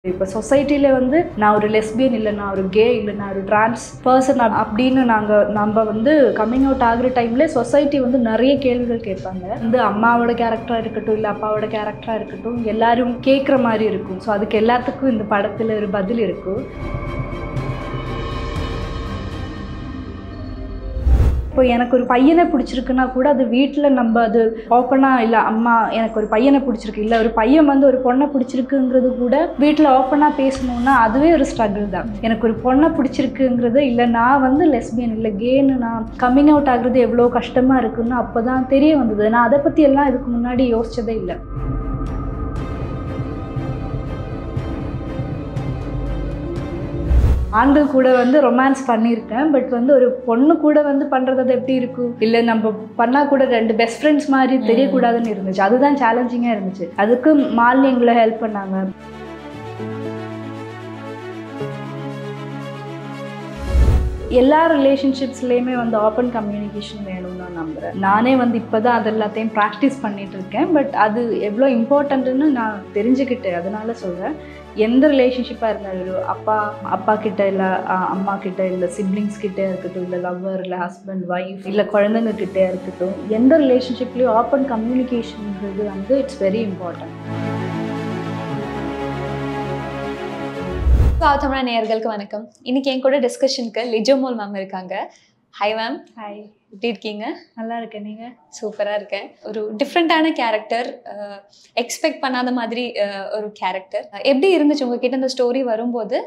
இப்போ சொசைட்டியில் வந்து நான் ஒரு லெஸ்பியன் இல்லை, நான் ஒரு கே இல்லை, நான் ஒரு டிரான்ஸ் பர்சன் அப்படின்னு நம்ம வந்து கம்மிங் அவுட் ஆகிற டைம்ல சொசைட்டி வந்து நிறைய கேள்விகள் கேட்பாங்க. வந்து அம்மாவோட கேரக்டராக இருக்கட்டும் இல்லை அப்பாவோட கேரக்டராக இருக்கட்டும், எல்லாரும் கேட்குற மாதிரி இருக்கும். ஸோ அதுக்கு எல்லாத்துக்கும் இந்த படத்தில் ஒரு பதில் இருக்கும். இப்போ எனக்கு ஒரு பையனை பிடிச்சிருக்குன்னா கூட அது வீட்டில் நம்ம அது ஓப்பனாக இல்லை அம்மா எனக்கு ஒரு பையனை பிடிச்சிருக்கு, இல்லை ஒரு பையன் வந்து ஒரு பொண்ணை பிடிச்சிருக்குங்கிறது கூட வீட்டில் ஓப்பனாக பேசணுன்னா அதுவே ஒரு ஸ்ட்ரகிள் தான். எனக்கு ஒரு பொண்ணை பிடிச்சிருக்குங்கிறது இல்லை நான் வந்து லெஸ்பியன் இல்லை கேன்னு நான் கம்மிங் அவுட் ஆகுறது எவ்வளோ கஷ்டமாக இருக்குன்னு அப்போ தான் தெரிய வந்தது. நான் அதை பற்றி எல்லாம் இதுக்கு முன்னாடி யோசிச்சதே இல்லை. ஆண்கள் கூட வந்து ரொமான்ஸ் பண்ணியிருக்கேன். பட் வந்து ஒரு பொண்ணு கூட வந்து பண்ணுறது அது எப்படி இருக்கும், இல்லை நம்ம பண்ணால் கூட ரெண்டு பெஸ்ட் ஃப்ரெண்ட்ஸ் மாதிரி தெரியக்கூடாதுன்னு இருந்துச்சு. அதுதான் சேலஞ்சிங்காக இருந்துச்சு. அதுக்கு மாலினி எங்களை ஹெல்ப் பண்ணாங்க. எல்லா ரிலேஷன்ஷிப்ஸ்லேயுமே வந்து ஓப்பன் கம்யூனிகேஷன் வேணும்னு நான் நம்புகிறேன். நானே வந்து இப்போ தான் அது எல்லாத்தையும் ப்ராக்டிஸ் பண்ணிகிட்டு இருக்கேன். பட் அது எவ்வளோ இம்பார்ட்டன்ட்டுன்னு நான் தெரிஞ்சுக்கிட்டேன். அதனால சொல்கிறேன், எந்த ரிலேஷன்ஷிப்பாக இருந்தாலும் அப்பா கிட்ட இல்லை அம்மா கிட்ட இல்லை சிப்ளிங்ஸ் கிட்டே இருக்கட்டும், இல்லை லவ்வர் இல்லை ஹஸ்பண்ட் ஒய்ஃப் இல்லை குழந்தைங்க கிட்டே இருக்கட்டும், எந்த ரிலேஷன்ஷிப்லேயும் ஓப்பன் கம்யூனிகேஷன்ங்கிறது வந்து இட்ஸ் வெரி இம்பார்ட்டன்ட். தமிழ் நேயர்களுக்கு வணக்கம். இன்னைக்கு என் கூட டிஸ்கஷனுக்கு லிஜோமோல் மேம் இருக்காங்க. Hi ma'am. ஹாய், எப்படி இருக்கீங்க? நல்லா இருக்கேன். நீங்கள்? சூப்பராக இருக்கேன். ஒரு டிஃப்ரெண்ட்டான கேரக்டர், எக்ஸ்பெக்ட் பண்ணாத மாதிரி ஒரு கேரக்டர். எப்படி இருந்துச்சு உங்ககிட்ட இந்த ஸ்டோரி வரும்போது?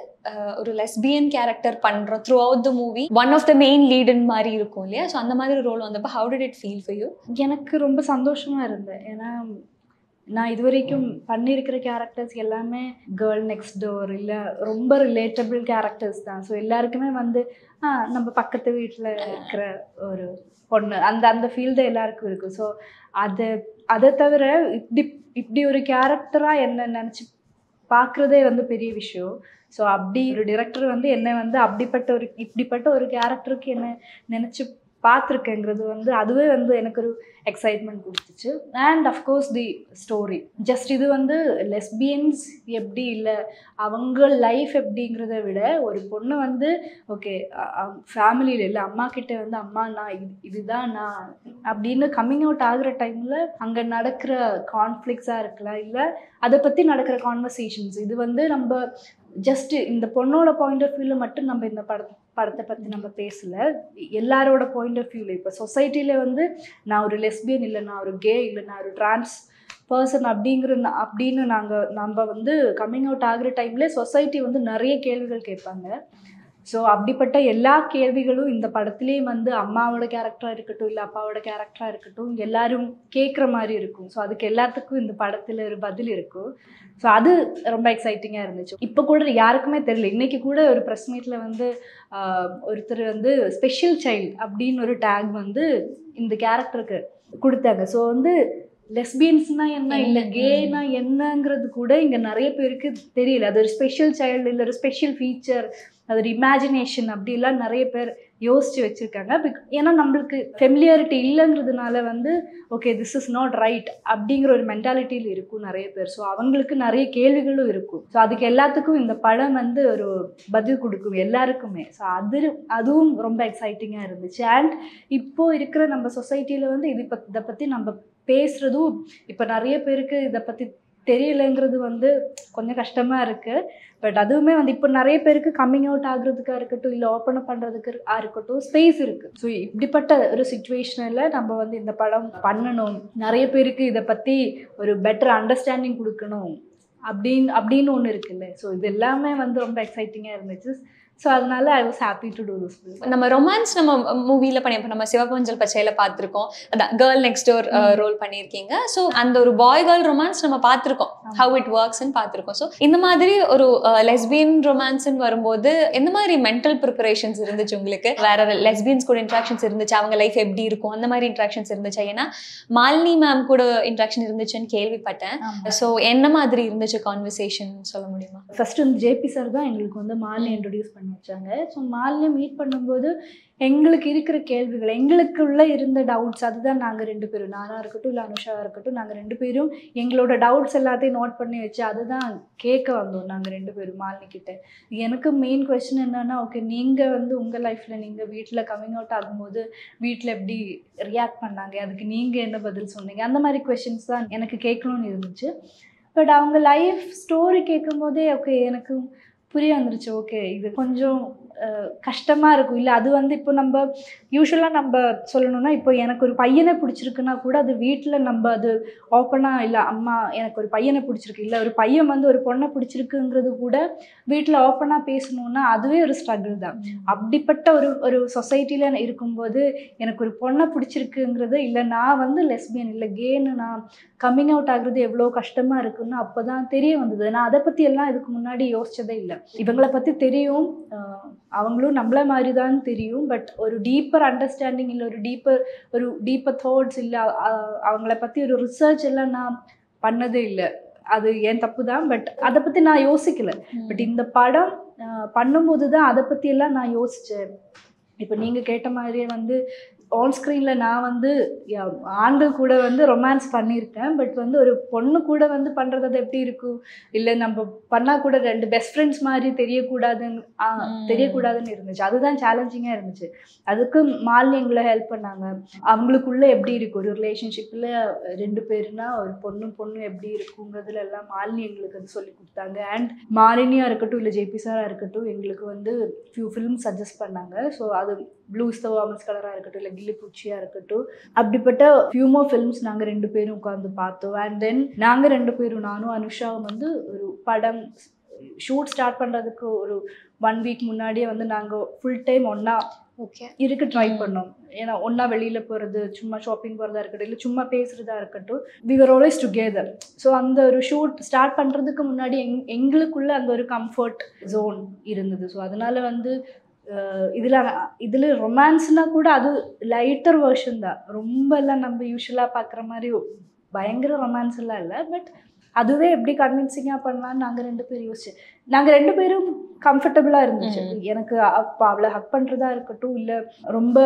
ஒரு லெஸ்பியன் கேரக்டர் பண்ணுறோம் throughout the movie, one of the main லீடுன்னு மாதிரி இருக்கும் இல்லையா? ஸோ அந்த மாதிரி ரோல் வந்தப்போ how did it feel for you? எனக்கு ரொம்ப சந்தோஷமாக இருந்தேன். ஏன்னா நான் இது வரைக்கும் பண்ணியிருக்கிற கேரக்டர்ஸ் எல்லாமே கேர்ள் நெக்ஸ்ட் டோர் இல்லை ரொம்ப ரிலேட்டபிள் கேரக்டர்ஸ் தான். ஸோ எல்லாருக்குமே வந்து நம்ம பக்கத்து வீட்டில் இருக்கிற ஒரு பொண்ணு அந்த ஃபீல்டு எல்லாருக்கும் இருக்குது. ஸோ அதை தவிர இப்படி ஒரு கேரக்டராக என்ன நினச்சி பார்க்குறதே வந்து பெரிய விஷயம். ஸோ அப்படி ஒரு டிரெக்டர் வந்து என்னை வந்து இப்படிப்பட்ட ஒரு கேரக்டருக்கு என்ன நினச்சி பார்த்துருக்கேங்கிறது வந்து அதுவே வந்து எனக்கு ஒரு எக்ஸைட்மெண்ட் கொடுத்துச்சு. And of course the story just இது வந்து லெஸ்பியன்ஸ் எப்படி இல்லை அவங்க லைஃப் எப்படிங்கிறத விட ஒரு பொண்ணு வந்து ஓகே ஃபேமிலியில் இல்லை அம்மா கிட்டே வந்து அம்மா நான் இதுதான் நான் அப்படின்னு கம்மிங் அவுட் ஆகுற டைமில் அங்கே நடக்கிற கான்ஃப்ளிக்ஸாக இருக்கலாம், இல்லை அதை பற்றி நடக்கிற கான்வர்சேஷன்ஸ், இது வந்து நம்ம ஜஸ்ட்டு இந்த பொண்ணோட பாயிண்ட் ஆஃப் வியூவில் மட்டும் நம்ம இந்த படத்தை பற்றி நம்ம பேசலை. எல்லாரோட பாயிண்ட் ஆஃப் வியூவில் இப்போ சொசைட்டியில் வந்து நான் ஒரு லெஸ்பியன் இல்லை, நான் ஒரு கே இல்லை, நான் ஒரு டிரான்ஸ் பர்சன் அப்படின்னு நம்ம வந்து கம்மிங் அவுட் ஆகிற டைம்ல சொசைட்டி வந்து நிறைய கேள்விகள் கேட்பாங்க. ஸோ அப்படிப்பட்ட எல்லா கேள்விகளும் இந்த படத்துலேயும் வந்து அம்மாவோட கேரக்டராக இருக்கட்டும் இல்லை அப்பாவோட கேரக்டராக இருக்கட்டும், எல்லாரும் கேட்குற மாதிரி இருக்கும். ஸோ அதுக்கு எல்லாத்துக்கும் இந்த படத்தில் ஒரு பதில் இருக்கும். ஸோ அது ரொம்ப எக்ஸைட்டிங்காக இருந்துச்சு. இப்போ கூட யாருக்குமே தெரியல, இன்றைக்கி கூட ஒரு ப்ரெஸ் மீட்டில் வந்து ஒருத்தர் வந்து ஸ்பெஷல் சைல்டு அப்படின்னு ஒரு டேக் வந்து இந்த கேரக்டருக்கு கொடுத்தாங்க. ஸோ வந்து லெஸ்பியன்ஸ்னா என்ன இல்லை கேனா என்னங்கிறது கூட இங்கே நிறைய பேருக்கு தெரியல. அது ஒரு ஸ்பெஷல் சைல்டு இல்லை ஒரு ஸ்பெஷல் ஃபீச்சர், அது ஒரு இமேஜினேஷன் அப்படிலாம் நிறைய பேர் யோசித்து வச்சுருக்காங்க. ஏன்னா நம்மளுக்கு ஃபெமிலியாரிட்டி இல்லைங்கிறதுனால வந்து okay this is not right அப்படிங்கிற ஒரு மென்டாலிட்டியில் இருக்கும் நிறைய பேர். ஸோ அவங்களுக்கு நிறைய கேள்விகளும் இருக்கும். ஸோ அதுக்கு எல்லாத்துக்கும் இந்த படம் வந்து ஒரு பதில் கொடுக்கும் எல்லாருக்குமே. ஸோ அதுவும் ரொம்ப எக்ஸைட்டிங்காக இருந்துச்சு. அண்ட் இப்போது இருக்கிற நம்ம சொசைட்டியில் வந்து இதை பற்றி நம்ம பேசுகிறதும் இப்போ நிறைய பேருக்கு இதை பற்றி தெரியலைங்கிறது வந்து கொஞ்சம் கஷ்டமாக இருக்குது. பட் அதுவுமே வந்து இப்போ நிறைய பேருக்கு கம்மிங் அவுட் ஆகுறதுக்காக இருக்கட்டும் இல்லை ஓப்பன் அப் பண்ணுறதுக்கு இருக்கட்டும் ஸ்பேஸ் இருக்குது. ஸோ இப்படிப்பட்ட ஒரு சுச்சுவேஷனில் நம்ம வந்து இந்த படம் பண்ணணும், நிறைய பேருக்கு இதை பற்றி ஒரு பெட்டர் அண்டர்ஸ்டாண்டிங் கொடுக்கணும் அப்படின்னு ஒன்று இருக்குல்ல. ஸோ இது எல்லாமே வந்து ரொம்ப எக்ஸைட்டிங்காக இருந்துச்சு. ஸோ அதனால I was happy to do this. நம்ம ரொமான்ஸ் நம்ம மூவியில் பண்ணியிருப்போம், நம்ம சிவப்பஞ்சல் பச்சையில் பார்த்துருக்கோம். அதான் கேர்ள் நெக்ஸ்ட் டோர் ரோல் பண்ணியிருக்கீங்க. ஸோ அந்த ஒரு பாய் கேர்ள் ரொமான்ஸ் நம்ம பார்த்துருக்கோம், ஹவ் இட் ஒர்க்ஸ்ன்னு பார்த்துருக்கோம். ஸோ இந்த மாதிரி ஒரு லெஸ்பியன் ரொமான்ஸ்ன்னு வரும்போது எந்த மாதிரி மென்டல் ப்ரிப்பரேஷன்ஸ் இருந்துச்சு உங்களுக்கு? வேற லெஸ்பியன்ஸ் கூட இன்ட்ராக்ஷன்ஸ் இருந்துச்சு, அவங்க லைஃப் எப்படி இருக்கும் அந்த மாதிரி இன்ட்ராக்ஷன்ஸ் இருந்துச்சு? ஏன்னா மாலினி மேம் கூட இன்ட்ராக்ஷன் இருந்துச்சுன்னு கேள்விப்பட்டேன். ஸோ என்ன மாதிரி இருந்துச்சு கான்வர்சேஷன் சொல்ல முடியுமா? ஃபர்ஸ்ட் வந்து ஜேபி சார் தான் எங்களுக்கு வந்து மாலினி இன்ட்ரடியூஸ் பண்ண வச்சாங்க. ஸோ மாலினியை மீட் பண்ணும்போது எங்களுக்கு இருக்கிற கேள்விகள், எங்களுக்குள்ள இருந்த டவுட்ஸ், அதுதான் நாங்கள் 2 பேரும், நானாக இருக்கட்டும் இல்லை அனுஷாவாக இருக்கட்டும், நாங்கள் 2 பேரும் எங்களோட டவுட்ஸ் எல்லாத்தையும் நோட் பண்ணி வச்சு அதுதான் கேட்க வந்தோம் நாங்கள் 2 பேரும் மாலினி கிட்ட. எனக்கு மெயின் கொஸ்டின் என்னன்னா, ஓகே நீங்கள் வந்து உங்கள் லைஃப்பில் நீங்கள் வீட்டில் கம்மிங் அவுட் ஆகும்போது வீட்டில் எப்படி ரியாக்ட் பண்ணாங்க, அதுக்கு நீங்கள் என்ன பதில் சொன்னீங்க, அந்த மாதிரி கொஷின்ஸ் தான் எனக்கு கேட்கணும்னு இருந்துச்சு. பட் அவங்க லைஃப் ஸ்டோரி கேட்கும் போதே ஓகே எனக்கு புரிய வந்துருச்சு. ஓகே இது கொஞ்சம் கஷ்டமாக இருக்கும். இல்லை அது வந்து இப்போ நம்ம யூஸ்வலாக நம்ம சொல்லணும்னா, இப்போ எனக்கு ஒரு பையனை பிடிச்சிருக்குன்னா கூட அது வீட்டில் நம்ம அது ஓப்பனாக இல்லை அம்மா எனக்கு ஒரு பையனை பிடிச்சிருக்கு, இல்லை ஒரு பையன் வந்து ஒரு பொண்ணை பிடிச்சிருக்குங்கிறது கூட வீட்டில் ஓப்பனாக பேசணுன்னா அதுவே ஒரு ஸ்ட்ரகிள் தான். அப்படிப்பட்ட ஒரு சொசைட்டியில் இருக்கும்போது எனக்கு ஒரு பொண்ணை பிடிச்சிருக்குங்கிறது, இல்லை நான் வந்து லெஸ்பியன் இல்லை கேன்னு நான் கம்மிங் அவுட் ஆகுறது எவ்வளோ கஷ்டமாக இருக்குன்னு அப்போ தான் தெரிய வந்தது. நான் அதை பற்றி எல்லாம் இதுக்கு முன்னாடி யோசிச்சதே இல்லை. இவங்களை பற்றி தெரியும், அவங்களும் நம்மள மாதிரி தான் தெரியும், பட் ஒரு டீப்பர் அண்டர்ஸ்டாண்டிங் இல்லை ஒரு டீப்பர் தாட்ஸ் இல்லை, அவங்கள பற்றி ஒரு ரிசர்ச் எல்லாம் நான் பண்ணதே இல்லை. அது என் தப்பு தான், பட் அதை பற்றி நான் யோசிக்கல. பட் இந்த படம் பண்ணும்போது தான் அதை பற்றி எல்லாம் நான் யோசித்தேன். இப்போ நீங்கள் கேட்ட மாதிரியே வந்து ஆன் ஸ்க்ரீனில் நான் வந்து ஆண்கள் கூட வந்து ரொமான்ஸ் பண்ணியிருக்கேன், பட் வந்து ஒரு பொண்ணு கூட வந்து பண்ணுறது அது எப்படி இருக்கும், இல்லை நம்ம பண்ணால் கூட 2 பெஸ்ட் ஃப்ரெண்ட்ஸ் மாதிரி தெரியக்கூடாதுன்னு இருந்துச்சு. அதுதான் சேலஞ்சிங்காக இருந்துச்சு. அதுக்கு மாலினி எங்களை ஹெல்ப் பண்ணாங்க. அவங்களுக்குள்ளே எப்படி இருக்கும் ஒரு ரிலேஷன்ஷிப்பில் 2 பேருனா ஒரு பொண்ணு எப்படி இருக்குங்கிறதுல எல்லாம் மாலினி எங்களுக்கு வந்து சொல்லி கொடுத்தாங்க. அண்ட் மாலினியாக இருக்கட்டும் இல்லை ஜேபி சாராக இருக்கட்டும் எங்களுக்கு வந்து ஃபியூ ஃபிலிம் சஜஸ்ட் பண்ணாங்க. ஸோ அது ப்ளூஸ் த வார்மஸ் கலராக இருக்கட்டும் இல்லை கில்லி பூச்சியாக இருக்கட்டும், அப்படிப்பட்ட ஃபியூ மோர் ஃபிலிம்ஸ் நாங்கள் 2 பேரும் உட்காந்து பார்த்தோம். அண்ட் தென் நாங்கள் 2 பேரும் நானும் அனுஷாவும் வந்து ஒரு படம் ஷூட் ஸ்டார்ட் பண்ணுறதுக்கு ஒரு 1 வீக் முன்னாடியே வந்து நாங்கள் ஃபுல் டைம் ஒன்றா இருக்க ட்ரை பண்ணோம். ஏன்னா ஒன்றா வெளியில் போகிறது, சும்மா ஷாப்பிங் போகிறதா இருக்கட்டும் இல்லை சும்மா பேசுகிறதா இருக்கட்டும், we were always together. So அந்த ஒரு ஷூட் ஸ்டார்ட் பண்ணுறதுக்கு முன்னாடி எங்களுக்குள்ள அந்த ஒரு கம்ஃபர்ட் ஜோன் இருந்தது. ஸோ அதனால வந்து இதில் ரொமான்ஸ்னால் கூட அது லைட்டர் வெர்ஷன் தான். ரொம்ப எல்லாம் நம்ம யூஸ்வலாக பார்க்குற மாதிரி பயங்கர ரொமான்ஸ் எல்லாம் இல்லை. பட் அதுவே எப்படி கன்வின்சிங்காக பண்ணலான்னு நாங்கள் 2 பேரும் யோசிச்சு நாங்கள் 2 பேரும் கம்ஃபர்டபுளாக இருந்துச்சு. எனக்கு அப்போ அவளை ஹக் பண்ணுறதா இருக்கட்டும் இல்லை ரொம்ப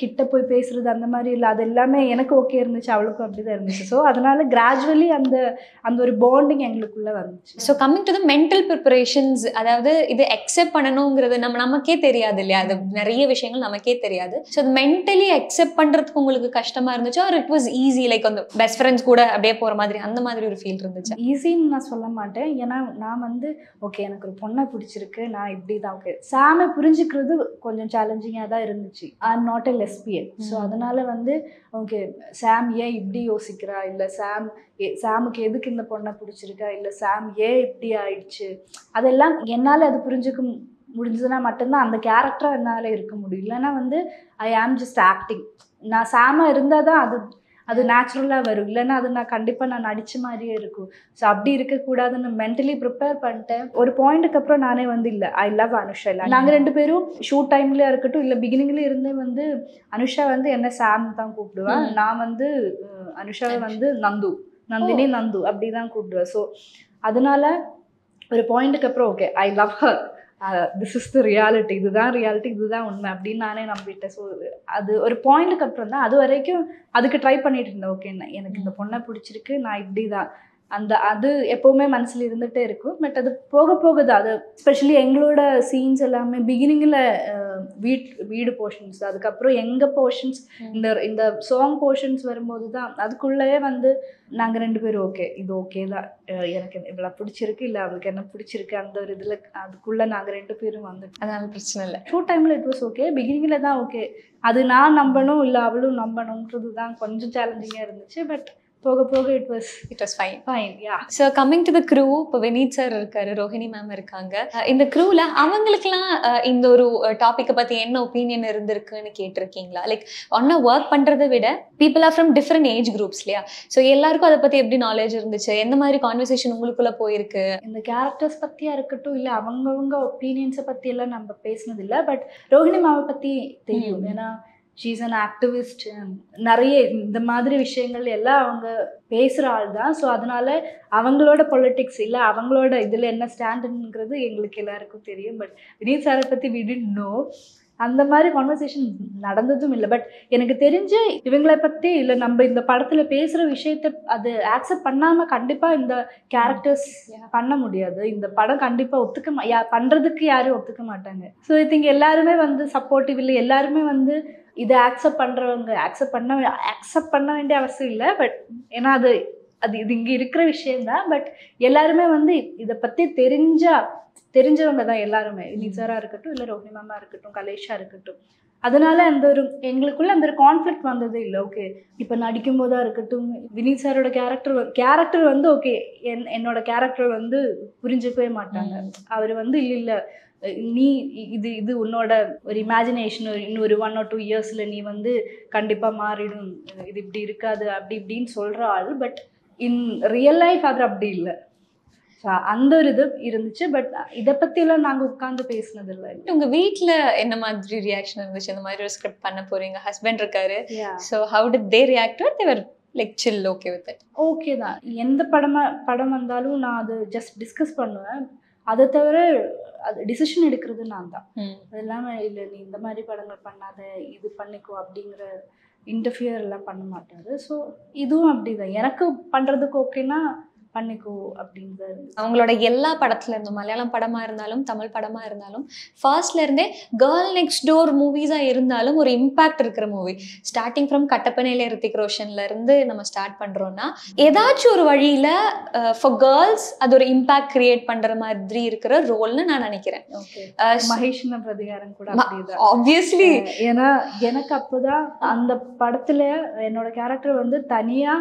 கிட்ட போய் பேசுறது அந்த மாதிரி இல்லை, அது எல்லாமே எனக்கு ஓகே இருந்துச்சு, அவளுக்கும் அப்படி தான் இருந்துச்சு. ஸோ அதனால கிராஜுவலி அந்த ஒரு பாண்டிங் எங்களுக்குள்ளே வந்துச்சு. So coming to the mental preparations, அதாவது இது அக்செப்ட் பண்ணணுங்கிறது நமக்கே தெரியாது இல்லையா, அது நிறைய விஷயங்கள் நமக்கே தெரியாது. ஸோ அது மென்டலி அக்செப்ட் பண்ணுறதுக்கு உங்களுக்கு கஷ்டமாக இருந்துச்சு, R it was easy, like அந்த பெஸ்ட் ஃப்ரெண்ட்ஸ் கூட அப்படியே போகிற மாதிரி அந்த மாதிரி ஒரு ஃபீல் இருந்துச்சு? ஈஸின்னு நான் சொல்ல மாட்டேன். ஏன்னா நான் வந்து ஓகே எனக்கு ஒரு பொண்ணை பிடிச்சிருக்கு, நான் இப்படி தான் ஓகே சாமை புரிஞ்சுக்கிறது கொஞ்சம் சேலஞ்சிங்காக தான் இருந்துச்சு. I am not a lesbian. So அதனால வந்து ஓகே சாம் ஏன் இப்படி யோசிக்கிறா, இல்லை சாமுக்கு எதுக்கு இந்த பொண்ணை பிடிச்சிருக்கா, இல்லை சாம் ஏன் இப்படி ஆயிடுச்சு, அதெல்லாம் என்னால் அது புரிஞ்சுக்க முடிஞ்சதுன்னா மட்டும்தான் அந்த கேரக்டராக என்னால் இருக்க முடியும். இல்லைன்னா வந்து ஐ ஆம் ஜஸ்ட் ஆக்டிங். நான் சாமாக இருந்தால் தான் அது நேச்சுரலாக வரும், இல்லைன்னா அது நான் கண்டிப்பாக நான் நடித்த மாதிரியே இருக்கும். ஸோ அப்படி இருக்கக்கூடாதுன்னு மென்டலி ப்ரிப்பேர் பண்ணிட்டேன். ஒரு பாயிண்ட்டுக்கு அப்புறம் நானே வந்து இல்லை ஐ லவ் அனுஷா. இல்லை நாங்கள் 2 பேரும் ஷூட் டைம்லேயே இருக்கட்டும் இல்லை பிகினிங்லேயே இருந்தே வந்து அனுஷா வந்து என்ன சாம் தான் கூப்பிடுவேன், நான் வந்து அனுஷாவை வந்து நந்தினி நந்து அப்படி தான் கூப்பிடுவேன். ஸோ அதனால ஒரு பாயிண்ட்டுக்கு அப்புறம் okay I love her, this is the reality, இதுதான் உண்மை அப்படின்னு நானே நம்பிட்டேன். ஸோ அது ஒரு பாயிண்ட்டுக்கு அப்புறம் தான், அது வரைக்கும் அதுக்கு ட்ரை பண்ணிட்டு இருந்தேன். ஓகே எனக்கு இந்த பொண்ணை பிடிச்சிருக்கு, நான் இப்படி தான் அது எப்போவுமே மனசில் இருந்துகிட்டே இருக்கும். பட் அது போக தான் அது ஸ்பெஷலி எங்களோட சீன்ஸ் எல்லாமே பிகினிங்கில் வீடு போர்ஷன்ஸ், அதுக்கப்புறம் எங்கள் போர்ஷன்ஸ், இந்த சாங் போர்ஷன்ஸ் வரும்போது தான் அதுக்குள்ளேயே வந்து நாங்கள் 2 பேரும் ஓகே இது ஓகே தான், எனக்கு இவ்வளோ பிடிச்சிருக்கு, இல்லை அவளுக்கு என்ன பிடிச்சிருக்கு, அந்த ஒரு இதில் அதுக்குள்ளே நாங்கள் 2 பேரும் வந்துட்டோம். அதனால பிரச்சனை இல்லை. ஷூட் டைமில் இட் வாஸ் ஓகே, பிகினிங்கில் தான் ஓகே அது நான் நம்பணும் இல்லை அவளும் நம்பணுன்றது தான் கொஞ்சம் சேலஞ்சிங்காக இருந்துச்சு. பட் போக it was fine. Yeah. So coming to the crew, இப்போ வினீத் சார் இருக்காரு, ரோஹிணி மேம் இருக்காங்க. இந்த க்ரூவில் அவங்களுக்குலாம் இந்த ஒரு டாப்பிக்கை பற்றி என்ன ஒப்பீனியன் இருந்திருக்குன்னு கேட்டிருக்கீங்களா? லைக் ஒன்னா ஒர்க் பண்ணுறதை விட people are from different age groups இல்லையா, ஸோ எல்லாருக்கும் அதை பற்றி எப்படி நாலேஜ் இருந்துச்சு, எந்த மாதிரி கான்வர்சேஷன் உங்களுக்குள்ளே போயிருக்கு? இந்த கேரக்டர்ஸ் பற்றியாக இருக்கட்டும் இல்லை அவங்கவுங்க ஒப்பீனியன்ஸை பற்றி எல்லாம் நம்ம பேசினதில்லை. பட் ரோஹிணி மேமை பற்றி தெரியும். ஏன்னா ஷீஸ் அன் ஆக்டிவிஸ்ட், நிறைய இந்த மாதிரி விஷயங்கள் எல்லாம் அவங்க பேசுகிற ஆள் தான். ஸோ அதனால அவங்களோட பொலிட்டிக்ஸ் இல்லை அவங்களோட இதில் என்ன ஸ்டாண்டுங்கிறது எங்களுக்கு எல்லாருக்கும் தெரியும். பட் வினீத் சாரை பற்றி we didn't know. அந்த மாதிரி கான்வர்சேஷன் நடந்ததும் இல்லை. பட் எனக்கு தெரிஞ்சு இவங்களை பற்றி இல்லை நம்ம இந்த படத்தில் பேசுகிற விஷயத்த அது ஆக்செப்ட் பண்ணாமல் கண்டிப்பாக இந்த கேரக்டர்ஸ் பண்ண முடியாது. இந்த படம் கண்டிப்பாக பண்ணுறதுக்கு யாரும் ஒத்துக்க மாட்டாங்க. ஸோ ஐ திங்க் எல்லாருமே வந்து சப்போர்ட்டிவ் இல்லை, எல்லாருமே வந்து இதை ஆக்செப்ட் பண்ணுறவங்க ஆக்செப்ட் பண்ண வேண்டிய அவசியம் இல்லை. பட் ஏன்னா அது இது இங்கே இருக்கிற விஷயம்தான். பட் எல்லாருமே வந்து இதை பற்றி தெரிஞ்சவங்க தான் எல்லாருமே. நிசாரா இருக்கட்டும், இல்லை ரோஹிணி மேமா இருக்கட்டும், கலேஷா இருக்கட்டும். அதனால அந்த ஒரு எங்களுக்குள்ள அந்த ஒரு கான்ஃப்ளிக்ட் வந்ததே இல்லை. ஓகே, இப்போ நடிக்கும் போதா இருக்கட்டும், வினீத் சாரோட கேரக்டர் வந்து ஓகே, என்னோட கேரக்டர் வந்து புரிஞ்சுக்கவே மாட்டாங்க. அவர் வந்து இல்லை நீ இது உன்னோட ஒரு இமேஜினேஷன், இன்னொரு 1 or 2 இயர்ஸில் நீ வந்து கண்டிப்பாக மாறிடும், இது இப்படி இருக்காது அப்படி இப்படின்னு சொல்கிற ஆள். பட் இன் ரியல் லைஃப் அது அப்படி இல்லை. அந்த ஒரு இது இருந்துச்சு. பட் இதை பற்றிலாம் நாங்கள் உட்காந்து பேசினது இல்லை. உங்கள் வீட்டில் என்ன மாதிரி ரியாக்ஷன் இருந்துச்சு? இந்த மாதிரி ஒரு ஸ்கிரிப்ட் பண்ண போறீங்க, ஹஸ்பண்ட் இருக்காரு, so how did they react to it? They var like chill, okay with it? Okay தான். எந்த படம் வந்தாலும் நான் அது ஜஸ்ட் டிஸ்கஸ் பண்ணுவேன். அதை தவிர அது டிசிஷன் எடுக்கிறது நான் தான். அது இல்லாமல் இல்லை நீ இந்த மாதிரி படங்கள் பண்ணாத, இது பண்ணிக்கோ அப்படிங்கிற இன்டர்ஃபியர் எல்லாம் பண்ண மாட்டாரு. ஸோ இதுவும் அப்படிதான், எனக்கு பண்ணுறதுக்கு ஓகேனா பண்ணிக்கோ அப்படிங்கிறது. அவங்களோட எல்லா படத்துல இருந்தும், மலையாளம் படமா இருந்தாலும் தமிழ் படமா இருந்தாலும், ஃபர்ஸ்ட்ல இருந்தே கேர்ள் நெக்ஸ்ட் டோர் மூவிஸா இருந்தாலும் ஒரு இம்பாக்ட் இருக்கிற மூவி. ஸ்டார்டிங் ஃப்ரம் கட்டப்பனையில ரித்திக் ரோஷன்ல இருந்து நம்ம ஸ்டார்ட் பண்றோம்னா ஏதாச்சும் ஒரு வழியில ஃபார் கேர்ள்ஸ் அது ஒரு இம்பாக்ட் கிரியேட் பண்ற மாதிரி இருக்கிற ரோல்னு நான் நினைக்கிறேன். மகேஷ்ன பிரதிகாரம் கூட அப்படிதான் ஆப்வியஸ்லி. ஏன்னா எனக்கு அப்போதான் அந்த படத்துல என்னோட கேரக்டர் வந்து தனியா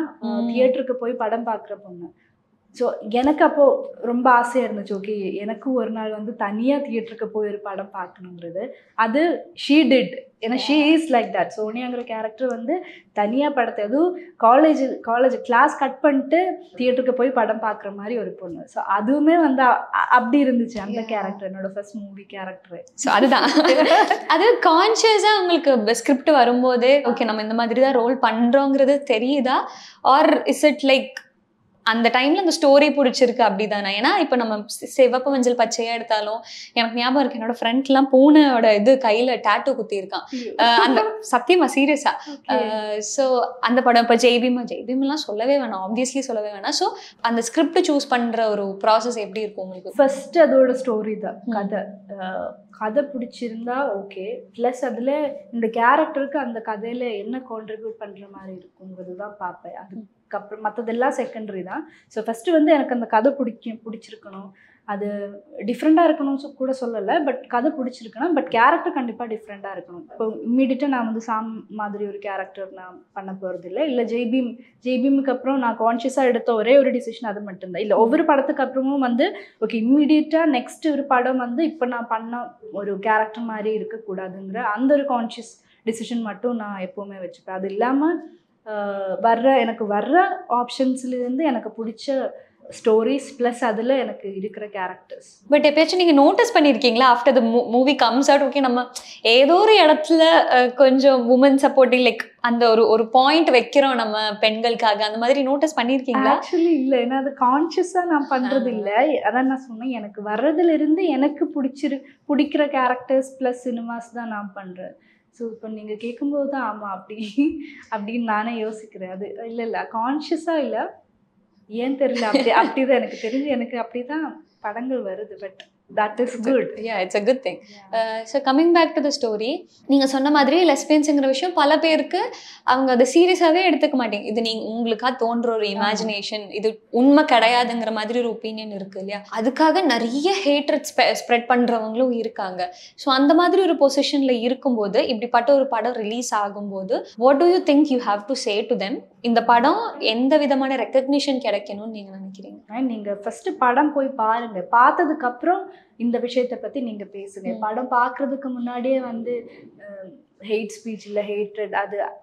தியேட்டருக்கு போய் படம் பார்க்குற பொண்ணு. ஸோ எனக்கு அப்போது ரொம்ப ஆசையாக இருந்துச்சு, ஓகே எனக்கும் ஒரு நாள் வந்து தனியாக தியேட்டருக்கு போய் ஒரு படம் பார்க்கணுங்கிறது. அது ஷீ டிட். ஏன்னா ஷீ இஸ் லைக் தட். சோனியாங்கிற கேரக்டர் வந்து தனியாக படத்தை அதுவும் காலேஜ் கிளாஸ் கட் பண்ணிட்டு தியேட்டருக்கு போய் படம் பார்க்குற மாதிரி ஒரு பொண்ணு. ஸோ அதுவுமே வந்து அப்படி இருந்துச்சு அந்த கேரக்டர், என்னோட ஃபர்ஸ்ட் மூவி கேரக்டர். ஸோ அதுதான் அது கான்ஷியஸாக உங்களுக்கு ஸ்கிரிப்ட் வரும்போது ஓகே நம்ம இந்த மாதிரி தான் ரோல் பண்ணுறோங்கிறது தெரியுதா, ஆர் இஸ் இட் லைக் அந்த டைம்ல அந்த ஸ்டோரி பிடிச்சிருக்கு அப்படிதானே? ஏன்னா இப்போ நம்ம சிவப்பு மஞ்சள் பச்சையா எடுத்தாலும் எனக்கு ஞாபகம் இருக்கு, என்னோட ஃப்ரெண்ட்லாம் பூனையோட இது கையில டாட்டூ குத்திருக்கான். அந்த சத்தியமா சீரியஸா. ஸோ அந்த படம் இப்போ ஜெய்பீம்லாம் சொல்லவே வேணாம், ஆப்வியஸ்லி சொல்லவே வேணாம். ஸோ அந்த ஸ்கிரிப்ட் சூஸ் பண்ற ஒரு ப்ராசஸ் எப்படி இருக்கும் உங்களுக்கு? ஃபர்ஸ்ட் அதோட ஸ்டோரி தான், கதை பிடிச்சிருந்தா ஓகே, ப்ளஸ் அதில் இந்த கேரக்டருக்கு அந்த கதையில் என்ன கான்ட்ரிபியூட் பண்ணுற மாதிரி இருக்குங்கிறது தான் பார்ப்பேன். அதுக்கப்புறம் மற்றதெல்லாம் செகண்டரி தான். ஸோ ஃபஸ்ட்டு வந்து எனக்கு அந்த கதை பிடிச்சிருக்கணும், அது டிஃப்ரெண்ட்டாக இருக்கணும்னு கூட சொல்லலை, பட் கதை பிடிச்சிருக்கணும். பட் கேரக்டர் கண்டிப்பாக டிஃப்ரெண்ட்டாக இருக்கணும். இப்போ இம்மீடியட்டாக நான் வந்து சாம் மாதிரி ஒரு கேரக்டர் நான் பண்ண போகிறது இல்லை ஜெய்பீமுக்கு அப்புறம் நான் கான்ஷியஸாக எடுத்த ஒரே ஒரு டிசிஷன் அது மட்டும்தான். இல்லை ஒவ்வொரு படத்துக்கு அப்புறமும் வந்து ஓகே இம்மீடியட்டாக நெக்ஸ்ட் ஒரு படம் வந்து இப்போ நான் பண்ண ஒரு கேரக்டர் மாதிரி இருக்கக்கூடாதுங்கிற அந்த ஒரு கான்ஷியஸ் டிசிஷன் மட்டும் நான் எப்போவுமே வச்சுப்பேன். அது இல்லாமல் எனக்கு வர்ற ஆப்ஷன்ஸ்லேருந்து எனக்கு பிடிச்ச ஸ்டோரிஸ் ப்ளஸ் அதில் எனக்கு இருக்கிற கேரக்டர்ஸ். பட் எப்பயாச்சும் நீங்கள் நோட்டீஸ் பண்ணியிருக்கீங்களா after the movie comes out, okay நம்ம ஏதோ ஒரு இடத்துல கொஞ்சம் உமன் சப்போர்ட்டிங் லைக் அந்த ஒரு பாயிண்ட் வைக்கிறோம் நம்ம பெண்களுக்காக, அந்த மாதிரி நோட்டீஸ் பண்ணியிருக்கீங்களா? ஆக்சுவலி இல்லை, ஏன்னா அது கான்ஷியஸாக நான் பண்ணுறது இல்லை. அதான் நான் சொன்னேன், எனக்கு வர்றதுலேருந்து எனக்கு பிடிக்கிற கேரக்டர்ஸ் ப்ளஸ் சினிமாஸ் தான் நான் பண்ணுறேன். ஸோ இப்போ நீங்கள் கேட்கும்போது தான் ஆமாம் அப்படின்னு நானே யோசிக்கிறேன். அது இல்லை கான்ஷியஸாக இல்லை, ஏன் தெரியல, அப்படிதான் எனக்கு தெரிஞ்சு எனக்கு அப்படிதான் படங்கள் வருது. But that is good. Yeah, it's a good thing. So coming back to the story, நீங்க சொன்ன மாதிரி லெஸ்பியன்ஸ்ங்கிற விஷயம் பல பேருக்கு அவங்க அதை சீரியஸாவே எடுத்துக்க மாட்டீங்க. இது நீங்க உங்களுக்கா தோன்ற ஒரு இமேஜினேஷன், இது உண்மை கிடையாதுங்கிற மாதிரி ஒரு ஒப்பீனியன் இருக்கு இல்லையா? அதுக்காக நிறைய ஹேட்ரட் ஸ்ப்ரெட் பண்றவங்களும் இருக்காங்க. ஸோ அந்த மாதிரி ஒரு பொசிஷன்ல இருக்கும்போது இப்படிப்பட்ட ஒரு படம் ரிலீஸ் ஆகும்போது what do you think you have to say to them? இந்த படம் எந்த விதமான ரெக்கக்னிஷன் கிடைக்கணும்னு நீங்க நினைக்கிறீங்க? நீங்க ஃபர்ஸ்ட் படம் போய் பாருங்க, பார்த்ததுக்கு அப்புறம் இந்த விஷயத்தை பத்தி நீங்க பேசுங்க. படம் பார்க்கறதுக்கு முன்னாடியே வந்து ஹெய்ட் ஸ்பீச் இல்லை ஹேட்ரட்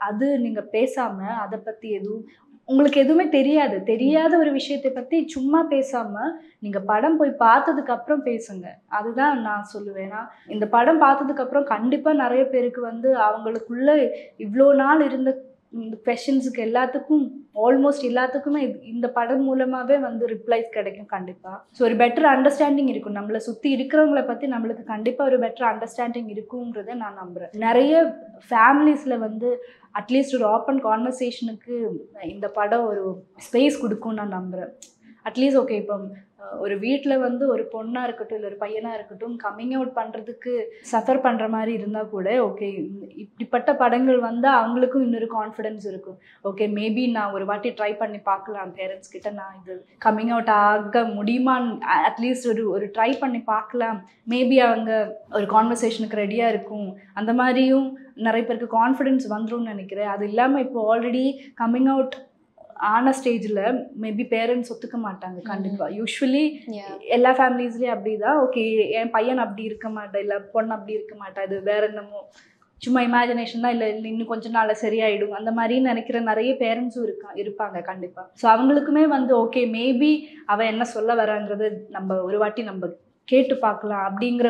அது நீங்க பேசாம அதை பத்தி எதுவும் உங்களுக்கு எதுவுமே தெரியாத ஒரு விஷயத்தை பத்தி சும்மா பேசாம நீங்க படம் போய் பார்த்ததுக்கு அப்புறம் பேசுங்க. அதுதான் நான் சொல்லுவேன். ஏன்னா இந்த படம் பார்த்ததுக்கு அப்புறம் கண்டிப்பா நிறைய பேருக்கு வந்து அவங்களுக்குள்ள இவ்வளோ நாள் இருந்த இந்த கொஷின்ஸுக்கு எல்லாத்துக்கும் ஆல்மோஸ்ட் எல்லாத்துக்குமே இந்த படம் மூலமாவே வந்து ரிப்ளைஸ் கிடைக்கும் கண்டிப்பா. ஸோ ஒரு பெட்டர் அண்டர்ஸ்டாண்டிங் இருக்கும். நம்மளை சுற்றி இருக்கிறவங்கள பற்றி நம்மளுக்கு கண்டிப்பாக ஒரு பெட்டர் அண்டர்ஸ்டாண்டிங் இருக்குங்கிறத நான் நம்புகிறேன். நிறைய ஃபேமிலிஸில் வந்து அட்லீஸ்ட் ஒரு ஓப்பன் கான்வர்சேஷனுக்கு இந்த படம் ஒரு ஸ்பேஸ் கொடுக்கும்னு நான் நம்புகிறேன். அட்லீஸ்ட் ஓகே, இப்போ ஒரு வீட்டில் வந்து ஒரு பொண்ணாக இருக்கட்டும் இல்லை ஒரு பையனாக இருக்கட்டும் கம்மிங் அவுட் பண்ணுறதுக்கு சஃபர் பண்ணுற மாதிரி இருந்தால் கூட ஓகே, இப்படிப்பட்ட படங்கள் வந்தால் அவங்களுக்கும் இன்னொரு கான்ஃபிடென்ஸ் இருக்கும். ஓகே, மேபி நான் ஒரு வாட்டி ட்ரை பண்ணி பார்க்கலாம் பேரண்ட்ஸ் கிட்ட, நான் இது கம்மிங் அவுட் ஆக முடியுமான்னு அட்லீஸ்ட் ஒரு ட்ரை பண்ணி பார்க்கலாம், மேபி அவங்க ஒரு கான்வர்சேஷனுக்கு ரெடியாக இருக்கும். அந்த மாதிரியும் நிறைய பேருக்கு கான்ஃபிடென்ஸ் வந்துரும்னு நினைக்கிறேன். அது இல்லாமல் இப்போ ஆல்ரெடி கம்மிங் அவுட் ஆன ஸ்டேஜில் மேபி பேரண்ட்ஸ் ஒத்துக்க மாட்டாங்க கண்டிப்பாக. யூஸ்வலி எல்லா ஃபேமிலிஸ்லேயும் அப்படி தான். ஓகே, என் பையன் அப்படி இருக்க மாட்டேன், இல்லை பொண்ணு அப்படி இருக்க மாட்டா, இது வேற என்னமோ சும்மா இமேஜினேஷன் தான், இல்லை இன்னும் கொஞ்சம் நாளில் சரியாயிடும் அந்த மாதிரி நினைக்கிற நிறைய பேரண்ட்ஸும் இருப்பாங்க கண்டிப்பாக. ஸோ அவங்களுக்குமே வந்து ஓகே, மேபி அவன் என்ன சொல்ல வராங்கிறது நம்ம ஒரு வாட்டி நம்ம கேட்டு பார்க்கலாம் அப்படிங்கிற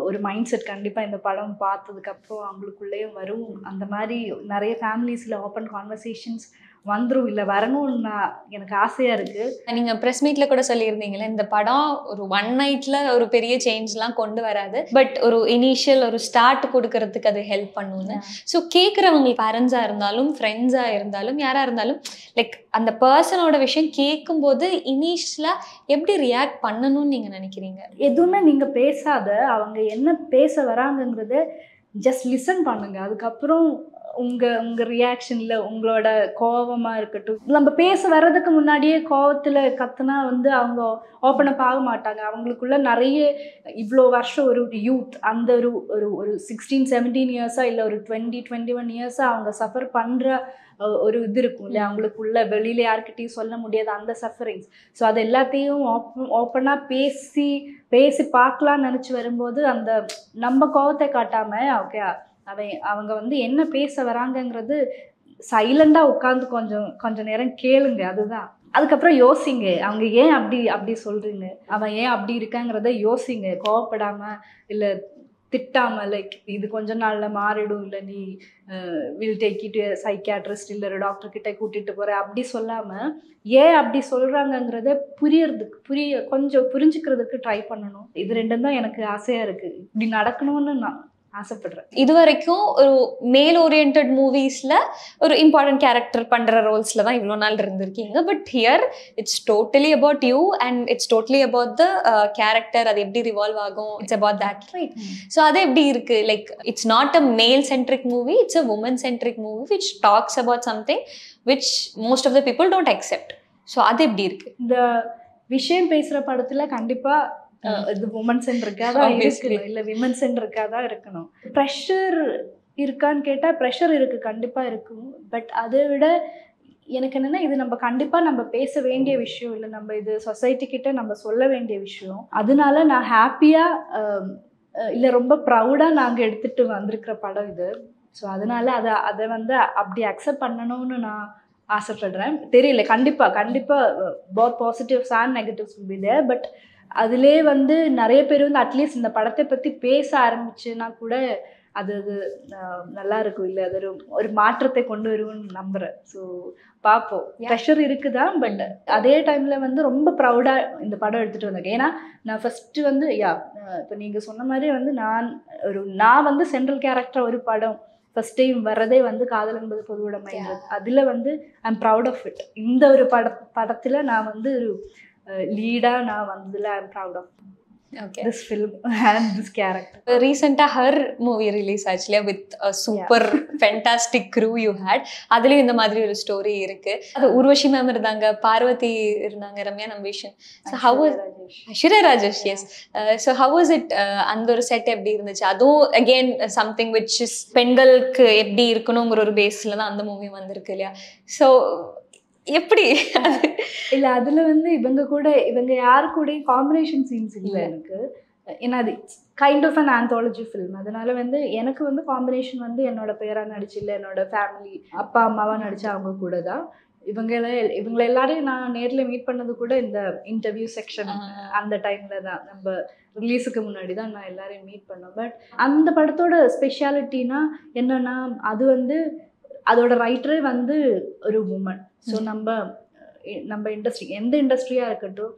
ஒரு மைண்ட் செட் கண்டிப்பாக இந்த படம் பார்த்ததுக்கப்புறம் அவங்களுக்குள்ளேயும் வரும். அந்த மாதிரி நிறைய ஃபேமிலிஸில் ஓப்பன் கான்வர்சேஷன்ஸ் வந்துடும், இல்லை வரணும்னு எனக்கு ஆசையாக இருக்குது. நீங்கள் ப்ரெஸ் மீட்டில் கூட சொல்லியிருந்தீங்களே, இந்த படம் ஒரு 1 நைட்டில் ஒரு பெரிய சேஞ்ச்லாம் கொண்டு வராது, பட் ஒரு இனிஷியல் ஒரு ஸ்டார்ட் கொடுக்கறதுக்கு அது ஹெல்ப் பண்ணுன்னு. ஸோ கேட்குறவங்க பேரண்ட்ஸாக இருந்தாலும் ஃப்ரெண்ட்ஸாக இருந்தாலும் யாராக இருந்தாலும் லைக் அந்த பர்சனோட விஷயம் கேட்கும்போது இனிஷியலாக எப்படி ரியாக்ட் பண்ணணும்னு நீங்கள் நினைக்கிறீங்க? எதுவுமே நீங்கள் பேசாத, அவங்க என்ன பேச வராங்கங்கிறத ஜஸ்ட் லிசன் பண்ணுங்க. அதுக்கப்புறம் உங்கள் ரியாக்ஷனில் உங்களோட கோபமாக இருக்கட்டும், நம்ம பேச வர்றதுக்கு முன்னாடியே கோபத்தில் கத்துனா வந்து அவங்க ஓப்பன் அப் ஆக மாட்டாங்க. அவங்களுக்குள்ள நிறைய இவ்வளோ வருஷம் ஒரு யூத் அந்த ஒரு 16-17 இயர்ஸாக இல்லை ஒரு 20-21 இயர்ஸாக அவங்க சஃபர் பண்ணுற ஒரு இது இருக்கும் இல்லையா, அவங்களுக்குள்ள வெளியில் யார்கிட்டையும் சொல்ல முடியாது அந்த சஃபரிங்ஸ். ஸோ அது எல்லாத்தையும் ஓப்பனாக பேசி பார்க்கலான்னு நினச்சி வரும்போது அந்த நம்ம கோபத்தை காட்டாமல் ஓகே அவங்க வந்து என்ன பேச வராங்கங்கிறது சைலண்டாக உட்காந்து கொஞ்சம் நேரம் கேளுங்க. அதுதான். அதுக்கப்புறம் யோசிங்க, அவங்க ஏன் அப்படி சொல்கிறீங்க, அவன் ஏன் அப்படி இருக்காங்கிறத யோசிங்க. கோவப்படாமல் இல்லை திட்டாமல், லைக் இது கொஞ்ச நாளில் மாறிடும், இல்லை நீ வில் டேக் இட் சைக்கியாட்ரிஸ்ட் இல்லை ஒரு டாக்டர்கிட்ட கூட்டிகிட்டு போகிற அப்படி சொல்லாமல் ஏன் அப்படி சொல்கிறாங்கங்கிறத கொஞ்சம் புரிஞ்சுக்கிறதுக்கு ட்ரை பண்ணணும். இது ரெண்டும் தான் எனக்கு ஆசையாக இருக்குது. இப்படி நடக்கணும்னு நான் ஆசைப்படுறேன். இது வரைக்கும் ஒரு மேல் ஓரியன்ட் மூவிஸ்ல ஒரு இம்பார்ட்டன்ட் கேரக்டர் பண்ற ரோல்ஸ்ல தான் இவ்வளோ நாள் இருந்திருக்கீங்க. But here it's totally about you and it's totally about the character. அது எப்படி ரிவால்வ் ஆகும், it's about that, right? So அது எப்படி இருக்கு? Like it's not a male centric movie, it's a woman centric movie which talks about something which most of the people don't accept. So அது எப்படி இருக்கு? இந்த விஷயம் பேசுகிற படத்தில் கண்டிப்பாக இது உமன் சென்ட்ரிக்காக தான் இருக்கணும், இல்லை விமன் சென்ட்ரிக்காக தான் இருக்கணும். ப்ரெஷர் இருக்கான்னு கேட்டால் ப்ரெஷர் இருக்குது, கண்டிப்பாக இருக்கும். பட் அதை விட எனக்கு என்னென்னா இது நம்ம கண்டிப்பாக நம்ம பேச வேண்டிய விஷயம், இல்லை நம்ம இது சொசைட்டிக்கிட்ட நம்ம சொல்ல வேண்டிய விஷயம். அதனால நான் ஹாப்பியாக இல்லை ரொம்ப ப்ரௌடாக நாங்கள் எடுத்துகிட்டு வந்திருக்கிற படம் இது. ஸோ அதனால அதை வந்து அப்படி அக்செப்ட் பண்ணணும்னு நான் ஆசைப்படுறேன். தெரியல, கண்டிப்பாக both positives and negatives will be there. But அதிலே வந்து நிறைய பேர் வந்து அட்லீஸ்ட் இந்த படத்தை பற்றி பேச ஆரம்பிச்சுன்னா கூட அது நல்லா இருக்கும், இல்லை அது ஒரு மாற்றத்தை கொண்டு வருவோம்னு நம்புகிறேன். ஸோ பார்ப்போம். ப்ரெஷர் இருக்குதான், பட் அதே டைமில் வந்து ரொம்ப ப்ரௌடாக இந்த படம் எடுத்துகிட்டு வந்தேன். ஏன்னா நான் ஃபஸ்ட்டு வந்து இப்போ நீங்கள் சொன்ன மாதிரி வந்து நான் வந்து சென்ட்ரல் கேரக்டர் ஒரு படம் ஃபஸ்ட் டைம் வர்றதே வந்து காதல் என்பது பொதுவுடைமைன்றது. அதில் வந்து I am proud of it. இந்த ஒரு படத்தில் நான் வந்து லீடா நான் வந்ததுல I am proud of this film and this character. Recently her movie release actually with a super fantastic crew you had. அதுலயும் இந்த மாதிரி ஒரு ஸ்டோரி இருக்கு. அது உர்வஷி மேம் இருந்தாங்க, பார்வதி இருந்தாங்க, Ramya நம்பீஷன். So how was Aishwarya Rajesh? Yes. So how was it? அந்த ஒரு செட் எப்படி இருந்துச்சு? அதுவும் again something which is பெண்களுக்கு எப்படி இருக்கணும்ங்கிற ஒரு பேஸ்ல தான் அந்த மூவி வந்திருக்கு இல்லையா? So எப்படி இல்லை அதில் வந்து இவங்க யாரு கூடயும் காம்பினேஷன் சீன்ஸ் இல்லை எனக்கு. ஏன்னா அது kind of an anthology film. அதனால வந்து எனக்கு வந்து காம்பினேஷன் வந்து என்னோட பேராக நடிச்சு இல்லை என்னோட ஃபேமிலி அப்பா அம்மாவாக நடிச்சு அவங்க கூட தான். இவங்களை எல்லாரையும் நான் நேர்ல மீட் பண்ணது கூட இந்த இன்டர்வியூ செக்ஷன் அந்த டைம்ல தான், நம்ம ரிலீஸுக்கு முன்னாடி தான் நான் எல்லாரையும் மீட் பண்ணேன். பட் அந்த படத்தோட ஸ்பெஷாலிட்டினா என்னன்னா, அது வந்து அதோட ரைட்டரே வந்து ஒரு உமன். ஸோ நம்ம இண்டஸ்ட்ரி, எந்த இண்டஸ்ட்ரியா இருக்கட்டும்,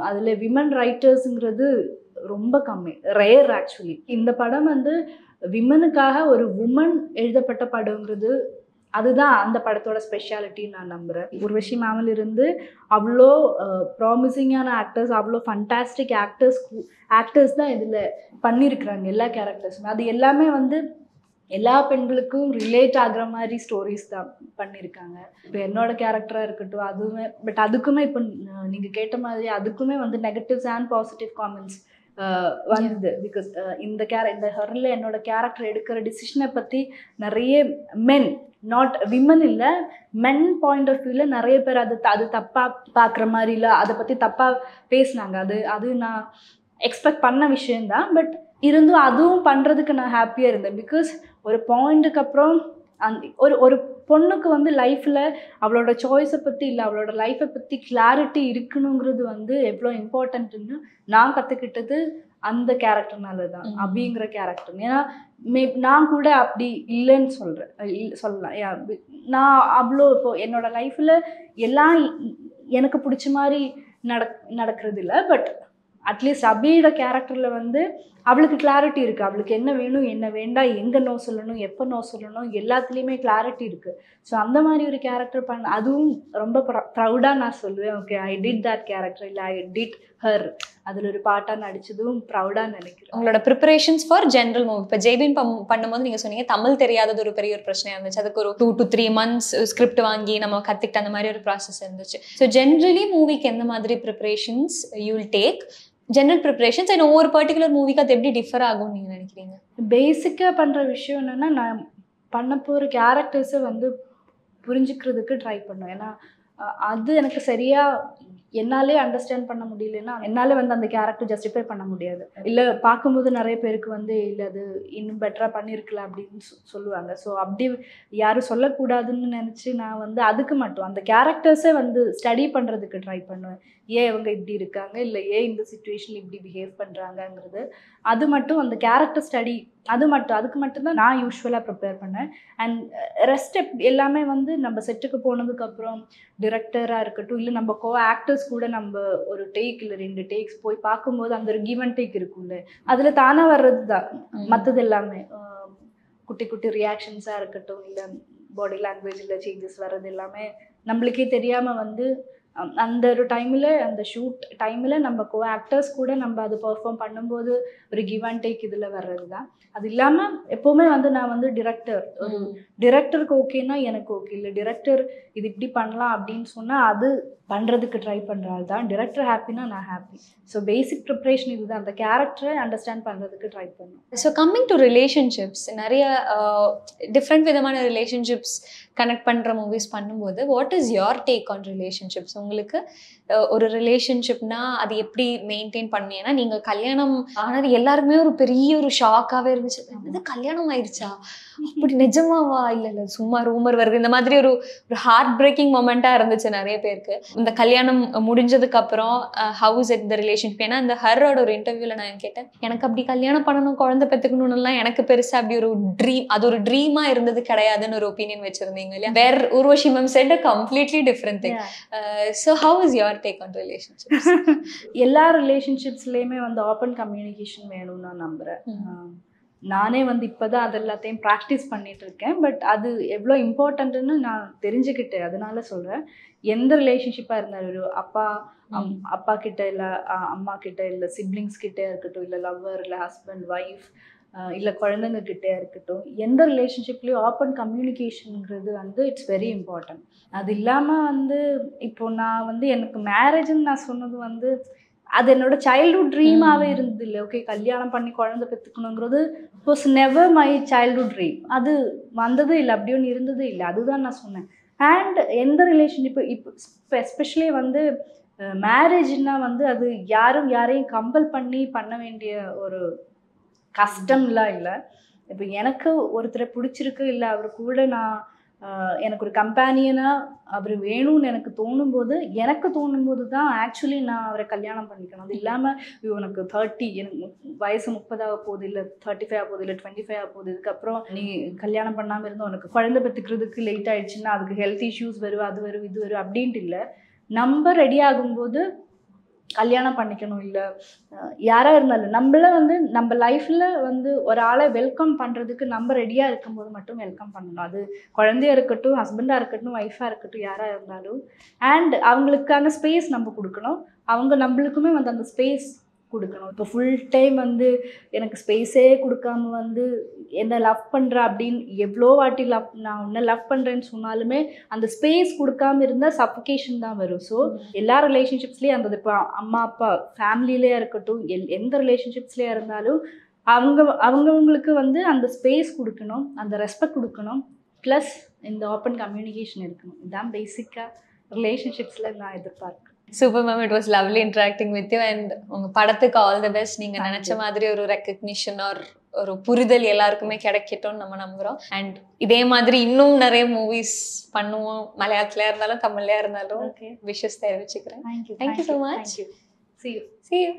அதுல விமன் ரைட்டர்ஸுங்கிறது ரொம்ப கம்மி, ரேர் ஆக்சுவலி. இந்த படம் வந்து விமனுக்காக ஒரு உமன் எழுதப்பட்ட படங்கிறது, அதுதான் அந்த படத்தோட ஸ்பெஷாலிட்டின்னு நான் நம்புகிறேன். உர்வஷி மேமில் இருந்து அவ்வளோ ப்ராமிசிங்கான ஆக்டர்ஸ், அவ்வளோ ஃபண்டாஸ்டிக் ஆக்டர்ஸ் தான் இதில் பண்ணியிருக்கிறாங்க. எல்லா கேரக்டர்ஸுமே அது எல்லாமே வந்து எல்லா பெண்களுக்கும் ரிலேட் ஆகிற மாதிரி ஸ்டோரிஸ் தான் பண்ணியிருக்காங்க. இப்போ என்னோட கேரக்டராக இருக்கட்டும், அதுவுமே, பட் அதுக்குமே இப்போ நீங்கள் கேட்ட மாதிரி அதுக்குமே வந்து நெகட்டிவ்ஸ் அண்ட் பாசிட்டிவ் காமெண்ட்ஸ் வந்தது. பிகாஸ் இந்த ஹொரரில் என்னோட கேரக்டர் எடுக்கிற டிசிஷனை பற்றி நிறைய மென், நாட் விமன் இல்லை, மென் பாயிண்ட் ஆஃப் வியூவில் நிறைய பேர் அது தப்பாக பார்க்குற மாதிரி இல்லை, அதை பற்றி தப்பாக பேசினாங்க. அது நான் எக்ஸ்பெக்ட் பண்ண விஷயந்தான். பட் இருந்தும் அதுவும் பண்ணுறதுக்கு நான் ஹாப்பியாக இருந்தேன். பிகாஸ் ஒரு பாயிண்ட்டுக்கு அப்புறம் ஒரு பொண்ணுக்கு வந்து லைஃப்பில் அவளோட சாய்ஸை பற்றி இல்லை, அவளோட லைஃப்பை பற்றி கிளாரிட்டி இருக்கணுங்கிறது வந்து எவ்வளோ இம்பார்ட்டன்ட்டுன்னு நான் கற்றுக்கிட்டது அந்த கேரக்டர்னால தான், அப்படிங்கிற கேரக்டர். ஏன்னா நான் கூட அப்படி இல்லைன்னு சொல்லலாம். நான் அவ்வளோ இப்போ என்னோட லைஃப்பில் எல்லாம் எனக்கு பிடிச்ச மாதிரி நடக்கிறது இல்லை. பட் அட்லீஸ்ட் அபியோட கேரக்டரில் வந்து அவளுக்கு கிளாரிட்டி இருக்குது, அவளுக்கு என்ன வேணும் என்ன வேண்டாம், எங்கே நோ சொல்லணும் எப்போ நோ சொல்லணும், எல்லாத்துலேயுமே கிளாரிட்டி இருக்குது. ஸோ அந்த மாதிரி ஒரு கேரக்டர் அதுவும் ரொம்ப ப்ரௌடாக நான் சொல்லுவேன். Okay, I did that character, இல்லை ஐ டிட் ஹர், அதில் ஒரு பாட்டாக நடிச்சதும் ப்ரௌடாக நினைக்கிறேன். உங்களோட ப்ரிப்பரேஷன்ஸ் ஃபார் ஜென்ரல் மூவி, இப்போ ஜெய்பீம் பண்ணும்போது நீங்கள் சொன்னீங்க தமிழ் தெரியாதது ஒரு பெரிய ஒரு பிரச்சனையாக இருந்துச்சு. அதுக்கு ஒரு 2 to 3 months ஸ்கிரிப்ட் வாங்கி நம்ம கற்றுக்கிட்ட அந்த மாதிரி ஒரு ப்ராசஸ் இருந்துச்சு. ஸோ ஜென்ரலி மூவிக்கு எந்த மாதிரி preparations you will take, general preparations and ஒவ்வொரு பர்டிகுலர் மூவிக்கு அது எப்படி டிஃபர் ஆகும்னு நீங்கள் நினைக்கிறீங்க? பேசிக்காக பண்ணுற விஷயம் என்னென்னா, நான் பண்ண போகிற கேரக்டர்ஸை வந்து புரிஞ்சுக்கிறதுக்கு ட்ரை பண்ணுவேன். ஏன்னா அது எனக்கு சரியாக என்னாலே அண்டர்ஸ்டாண்ட் பண்ண முடியலன்னா என்னால் வந்து அந்த கேரக்டர் ஜஸ்டிஃபை பண்ண முடியாது. இல்லை பார்க்கும்போது நிறைய பேருக்கு வந்து இல்லை அது இன்னும் பெட்டராக பண்ணியிருக்கலாம் அப்படின்னு சொல்லுவாங்க. ஸோ அப்படி யாரும் சொல்லக்கூடாதுன்னு நினச்சி நான் வந்து அதுக்கு மட்டும் அந்த கேரக்டர்ஸை வந்து ஸ்டடி பண்ணுறதுக்கு ட்ரை பண்ணுவேன். ஏன் இவங்க இப்படி இருக்காங்க, இல்லை ஏன் இந்த சுச்சுவேஷனில் இப்படி பிஹேவ் பண்ணுறாங்கங்கிறது, அது மட்டும் அந்த கேரக்டர் ஸ்டடி, அதுக்கு மட்டும்தான் நான் யூஸ்வலாக ப்ரிப்பேர் பண்ணேன். அண்ட் ரெஸ்ட் எல்லாமே வந்து நம்ம செட்டுக்கு போனதுக்கப்புறம் டிரெக்டராக இருக்கட்டும், இல்லை நம்ம ஆக்டர்ஸ் கூட நம்ம ஒரு டேக் இல்லை 2 டேக்ஸ் போய் பார்க்கும்போது அந்த ஒரு கிவ் அண்ட் டேக் இருக்கும்ல, அதில் தானாக வர்றது தான். மற்றது எல்லாமே குட்டி குட்டி ரியாக்ஷன்ஸாக இருக்கட்டும், இல்லை பாடி லாங்குவேஜில் சேஞ்சஸ் வர்றது எல்லாமே நம்மளுக்கே தெரியாமல் வந்து அந்த ஒரு டைமில், அந்த ஷூட் டைமில் நம்ம ஆக்டர்ஸ் கூட நம்ம அது பெர்ஃபார்ம் பண்ணும்போது ஒரு கிவ் அண்ட் டேக் இதில் வர்றது தான். அது இல்லாமல் எப்போவுமே வந்து நான் வந்து ஒரு டிரெக்டருக்கு ஓகேன்னா எனக்கு ஓகே, இல்லை டிரெக்டர் இது இப்படி பண்ணலாம் அப்படின்னு சொன்னால் அது பண்ணுறதுக்கு ட்ரை பண்ணுறாள் தான். டிரெக்டர் ஹாப்பினா நான் ஹாப்பி. ஸோ பேசிக் ப்ரிப்ரேஷன் இதுதான், அந்த கேரக்டரை அண்டர்ஸ்டாண்ட் பண்ணுறதுக்கு ட்ரை பண்ணும். ஸோ கம்மிங் டு ரிலேஷன்ஷிப்ஸ், நிறைய டிஃப்ரெண்ட் விதமான ரிலேஷன்ஷிப்ஸ் கனெக்ட் பண்ணுற மூவிஸ் பண்ணும்போது what is your take on relationships? உங்களுக்கு ஒரு ரிலேஷன்ஷிப்னா அது எப்படி மெயின்டைன் பண்ணு? ஏன்னா நீங்கள் கல்யாணம் ஆனது எல்லாருமே ஒரு பெரிய ஒரு ஷாக்காகவே இருந்துச்சு. அது கல்யாணம் ஆயிடுச்சா, அப்படி நிஜமாவா, இல்லை சும்மா ரூமர் வருது, இந்த மாதிரி ஒரு ஹார்ட் பிரேக்கிங் மொமெண்ட்டாக இருந்துச்சு நிறைய பேருக்கு. இந்த கல்யாணம் முடிஞ்சதுக்கு அப்புறம் how is it the relationship? ஏன்னா இந்த ஹரோட ஒரு இன்டர்வியூவில் நான் கேட்டேன், எனக்கு அப்படி கல்யாணம் பண்ணணும் குழந்தை பெற்றுக்கணும்னுலாம் எனக்கு பெருசாக அப்படி ஒரு ட்ரீம், அது ஒரு ட்ரீமாக இருந்தது கிடையாதுன்னு ஒரு ஒப்பீனியன் வச்சுருந்தீங்க இல்லையா? Where Urvashi ma'am said a completely different thing. So how is your take on relationships? எல்லா ரிலேஷன்ஷிப்ஸ்லேயுமே வந்து ஓப்பன் கம்யூனிகேஷன் வேணும்னு நான் நம்புகிறேன். நானே வந்து இப்போதான் அது எல்லாத்தையும் ப்ராக்டிஸ் பண்ணிட்டு இருக்கேன். பட் அது எவ்வளோ இம்பார்ட்டன்ட்னு நான் தெரிஞ்சுக்கிட்டேன். அதனால சொல்கிறேன், எந்த ரிலேஷன்ஷிப்பாக இருந்தாலும், ஒரு அப்பா கிட்ட இல்லை அம்மா கிட்ட இல்லை சிப்ளிங்ஸ் கிட்டே இருக்கட்டும், இல்லை லவ்வர் இல்லை ஹஸ்பண்ட் ஒய்ஃப் இல்லை குழந்தைங்க கிட்டே இருக்கட்டும், எந்த ரிலேஷன்ஷிப்லேயும் ஓப்பன் கம்யூனிகேஷனுங்கிறது வந்து இட்ஸ் வெரி இம்பார்ட்டன்ட். அது இல்லாமல் வந்து இப்போ நான் வந்து எனக்கு மேரேஜ்ன்னு நான் சொன்னது வந்து அது என்னோட சைல்ட்ஹுட் ட்ரீமாகவே இருந்தது இல்லை. ஓகே, கல்யாணம் பண்ணி குழந்தை பெற்றுக்கணுங்கிறது was never my childhood dream. அது வந்தது இல்லை, அப்படி ஒன்று இருந்தது இல்லை. அதுதான் நான் சொன்னேன். அண்ட் எந்த ரிலேஷன்ஷிப்பு இப்போ எஸ்பெஷலி வந்து மேரேஜ்னா வந்து அது யாரையும் கம்பல் பண்ணி பண்ண வேண்டிய ஒரு கஷ்டம்லாம் இல்லை. இப்போ எனக்கு ஒருத்தரை பிடிச்சிருக்கு, இல்லை அவர் கூட நான் எனக்கு ஒரு கம்பேனியனாக அவர் வேணும்னு எனக்கு தோணும்போது தான் ஆக்சுவலி நான் அவரை கல்யாணம் பண்ணிக்கணும். அது இல்லாமல் உனக்கு 30 எனக்கு வயசு 30 ஆக போகுது, இல்லை 35 ஆக போகுது, இல்லை 25 ஆக போகுது, இதுக்கப்புறம் நீ கல்யாணம் பண்ணாமல் இருந்தால் உனக்கு குழந்தை பெற்றுக்கிறதுக்கு லேட் ஆகிடுச்சுன்னா அதுக்கு ஹெல்த் இஷ்யூஸ் வரும், அது வரும், இது வரும் அப்படின்ட்டு இல்லை. நம்ம ரெடி ஆகும்போது கல்யாணம் பண்ணிக்கணும். இல்லை யாராக இருந்தாலும் நம்மள நம்ம லைஃப்பில் ஒரு ஆளை வெல்கம் பண்ணுறதுக்கு நம்ம ரெடியாக இருக்கும்போது மட்டும் வெல்கம் பண்ணணும். அது குழந்தையா இருக்கட்டும், ஹஸ்பண்டாக இருக்கட்டும், ஒய்ஃபாக இருக்கட்டும், யாராக இருந்தாலும். அண்ட் அவங்களுக்கான ஸ்பேஸ் நம்ம கொடுக்கணும், அவங்க நம்மளுக்குமே அந்த ஸ்பேஸ் கொடுக்கணும். இப்போ ஃபுல் டைம் எனக்கு ஸ்பேஸே கொடுக்காம என்ன லவ் பண்ணுற அப்படின்னு எவ்வளோ வாட்டி நான் உன்னை லவ் பண்ணுறேன்னு சொன்னாலுமே அந்த ஸ்பேஸ் கொடுக்காம இருந்தால் சஃபோகேஷன் தான் வரும். ஸோ எல்லா ரிலேஷன்ஷிப்ஸ்லேயும் இப்போ அம்மா அப்பா ஃபேமிலியிலே இருக்கட்டும், எந்த ரிலேஷன்ஷிப்ஸ்லேயே இருந்தாலும் அவங்கவுங்களுக்கு அந்த ஸ்பேஸ் கொடுக்கணும், அந்த ரெஸ்பெக்ட் கொடுக்கணும், ப்ளஸ் இந்த ஓப்பன் கம்யூனிகேஷன் இருக்கணும். இதுதான் பேசிக்காக ரிலேஷன்ஷிப்ஸில் நான் எதிர்பார்க்குறேன். Super ma'am, it was lovely interacting with you. And உங்க படத்துக்கு ஆல் தி பெஸ்ட். நீங்க நினைச்ச மாதிரி ஒரு ரெக்கக்னிஷன் ஒரு புரிதல் எல்லாருக்குமே கிடைக்கட்டும்னு நம்ம நம்புறோம். அண்ட் இதே மாதிரி இன்னும் நிறைய மூவிஸ் பண்ணுவோம், மலையாளத்துல இருந்தாலும் தமிழ்லயா இருந்தாலும். விஷஸ் தெரிவிச்சுக்கிறேன். Thank you. Thank you so much. Thank you. See you. See you.